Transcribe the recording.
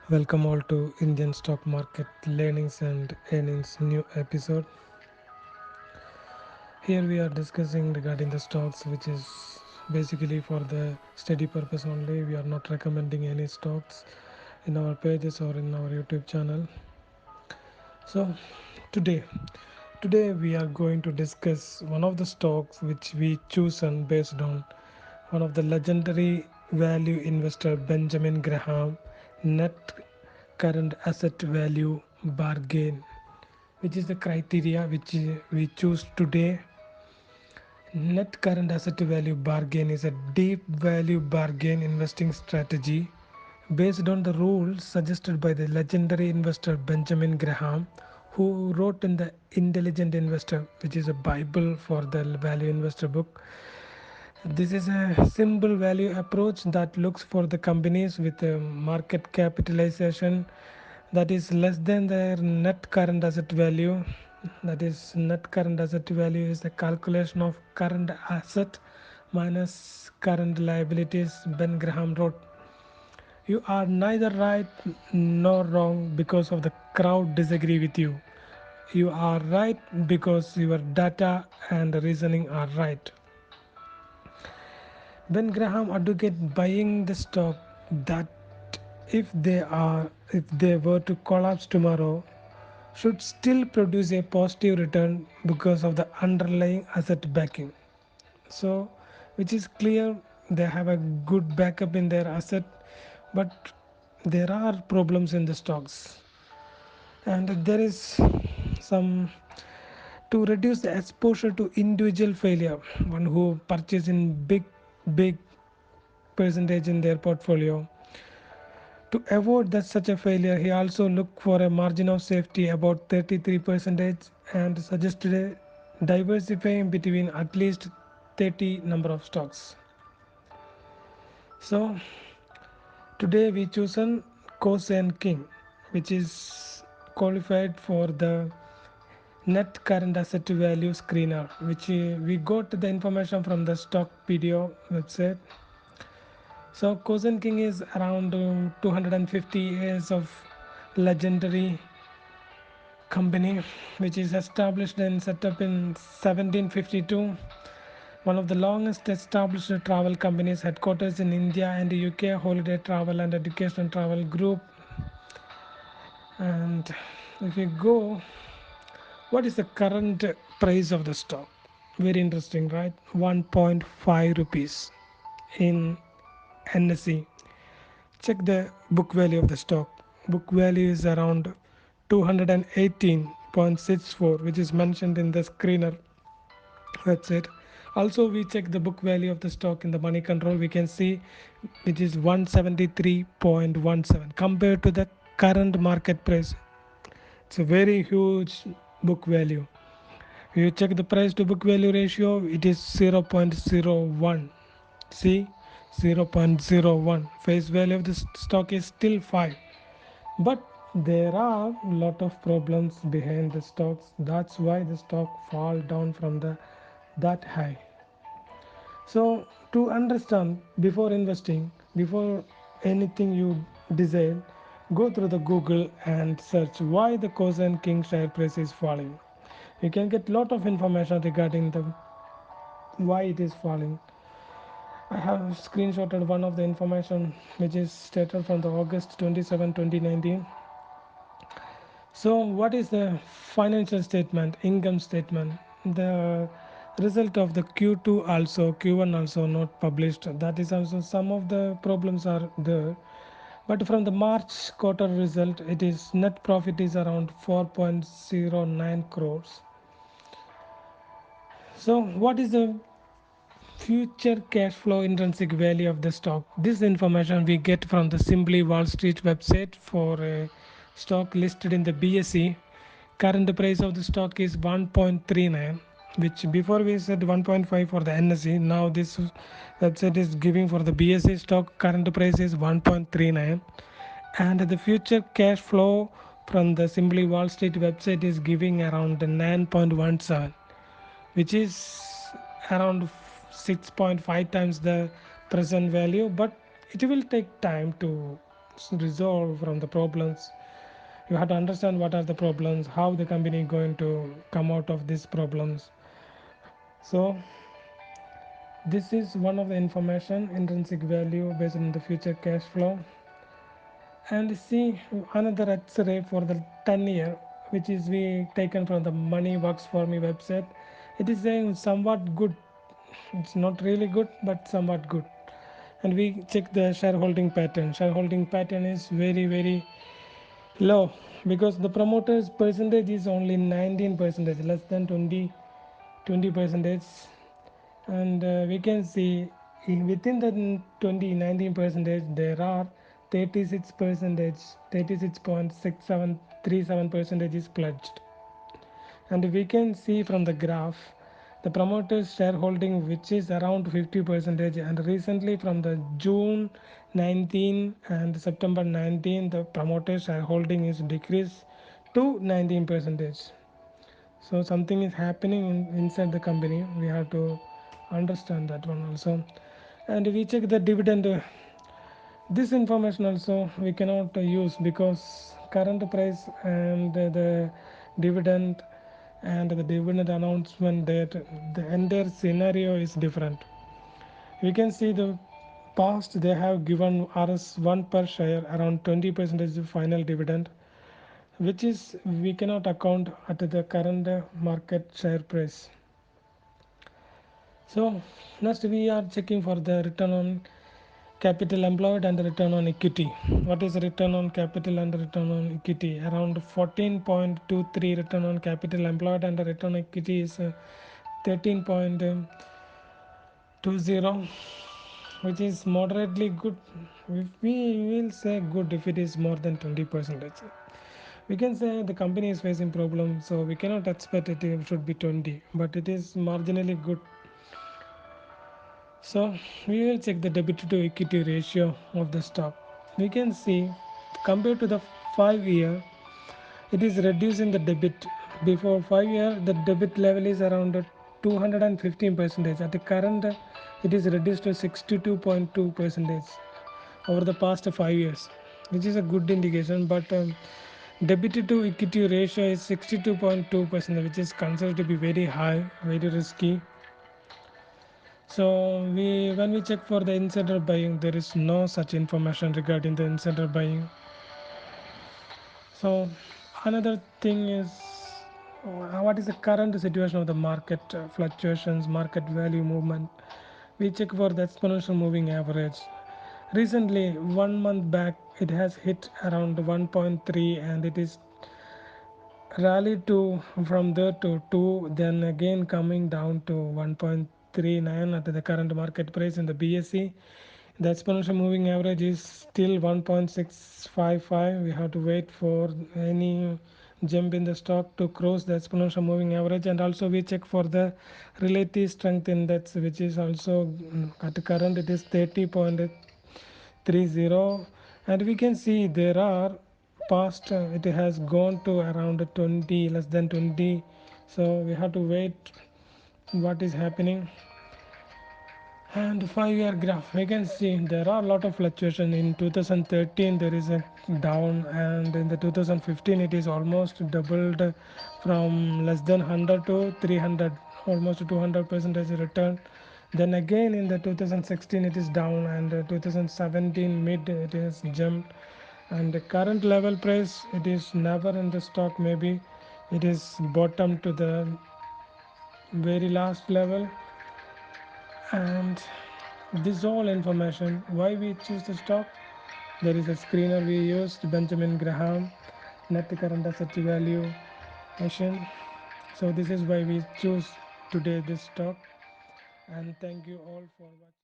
Welcome all to Indian stock market learnings and earnings new episode. Here we are discussing regarding the stocks, which is basically for the study purpose only. We are not recommending any stocks in our pages or in our YouTube channel. So today, today we are going to discuss one of the stocks which we chosen based on one of the legendary value investor Benjamin Graham net current asset value bargain, which is the criteria which we choose today. Net current asset value bargain is a deep value bargain investing strategy based on the rules suggested by the legendary investor Benjamin Graham, who wrote in the Intelligent Investor, which is a Bible for the value investor book. This is a simple value approach that looks for the companies with a market capitalization that is less than their net current asset value. That is, net current asset value is the calculation of current asset minus current liabilities. Ben Graham wrote, "You are neither right nor wrong because of the crowd disagree with you. You are right because your data and reasoning are right." Ben Graham advocates buying the stock that if they were to collapse tomorrow should still produce a positive return because of the underlying asset backing. So, which is clear, they have a good backup in their asset, but there are problems in the stocks, and there is some to reduce the exposure to individual failure. One who purchase in big percentage in their portfolio. To avoid that such a failure, he also looked for a margin of safety about 33% and suggested diversifying between at least 30 number of stocks. So today we chosen Kosen King, which is qualified for the net current asset value screener, which we got the information from the Stockpedia website. So Kozen King is around 250 years of legendary company, which is established and set up in 1752. One of the longest established travel companies, headquarters in India and the UK, holiday travel and educational travel group. And if you go, what is the current price of the stock? Very interesting, right? 1.5 rupees in NSE. Check the book value of the stock. Book value is around 218.64, which is mentioned in the screener website. Also, we check the book value of the stock in the money control. We can see which is 173.17 compared to the current market price. It's a very huge book value. If you check the price to book value ratio, it is 0.01. See, 0.01. Face value of the stock is still 5. But there are a lot of problems behind the stocks. That's why the stock fall down from the that high. So to understand before investing, before anything you decide, go through the Google and search why the Kozen King share price is falling. You can get lot of information regarding the why it is falling. I have screenshotted one of the information which is stated from the August 27, 2019. So what is the financial statement, income statement? The result of the Q2 also, Q1 also not published. That is also some of the problems are there. But from the March quarter result, it is net profit is around 4.09 crores. So what is the future cash flow intrinsic value of the stock? This information we get from the Simply Wall Street website for a stock listed in the BSE. Current price of the stock is 1.39, which before we said 1.5 for the NSE. Now this website is giving for the BSE stock current price is 1.39, and the future cash flow from the Simply Wall Street website is giving around 9.17, which is around 6.5 times the present value, but it will take time to resolve from the problems. You have to understand what are the problems, how the company going to come out of these problems. So this is one of the information, intrinsic value based on the future cash flow. And see another X-ray for the 10 year, which is we taken from the Money Works for Me website. It is saying somewhat good. It's not really good, but somewhat good. And we check the shareholding pattern. Shareholding pattern is very low because the promoters percentage is only 19 percentage, less than 20 percentage. And we can see within the 19 percentage there are 36 percentage, 36.6737 percentage is pledged. And we can see from the graph the promoters shareholding, which is around 50 percentage, and recently from the June 19 and September 19 the promoters shareholding is decreased to 19 percentage. So something is happening inside the company, we have to understand that one also. And we check the dividend. This information also we cannot use because current price and the dividend and the dividend announcement, that the entire scenario is different. We can see the past they have given RS1 per share around 20 percentage final dividend, which is we cannot account at the current market share price. So next we are checking for the return on capital employed and the return on equity. What is return on capital and return on equity? Around 14.23 return on capital employed, and the return on equity is 13.20, which is moderately good. If we will say good if it is more than 20 percentage. We can say the company is facing problems, so we cannot expect it should be 20, but it is marginally good. So we will check the debit to equity ratio of the stock. We can see compared to the 5 year, it is reducing the debit. Before 5 year, the debit level is around 215 percentage. At the current, it is reduced to 62.2 percentage over the past 5 years, which is a good indication. But debit to equity ratio is 62.2%, which is considered to be very high, very risky. So when we check for the insider buying, there is no such information regarding the insider buying. So another thing is what is the current situation of the market fluctuations, market value movement. We check for the exponential moving average. Recently, 1 month back, it has hit around 1.3, and it is rallied to from there to 2, then again coming down to 1.39 at the current market price in the BSE. The exponential moving average is still 1.655. We have to wait for any jump in the stock to cross the exponential moving average. And also we check for the relative strength index, which is also at the current it is 30.30, and we can see there are past it has gone to around 20, less than 20. So we have to wait what is happening. And 5 year graph, we can see there are a lot of fluctuation. In 2013 there is a down, and in the 2015 it is almost doubled from less than 100 to 300, almost 200 percentage return. Then again in the 2016 it is down, and 2017 mid it is jumped, and the current level price it is never in the stock, maybe it is bottom to the very last level. And this all information why we choose the stock, there is a screener we used, Benjamin Graham net current asset value machine. So this is why we choose today this stock. And thank you all for watching.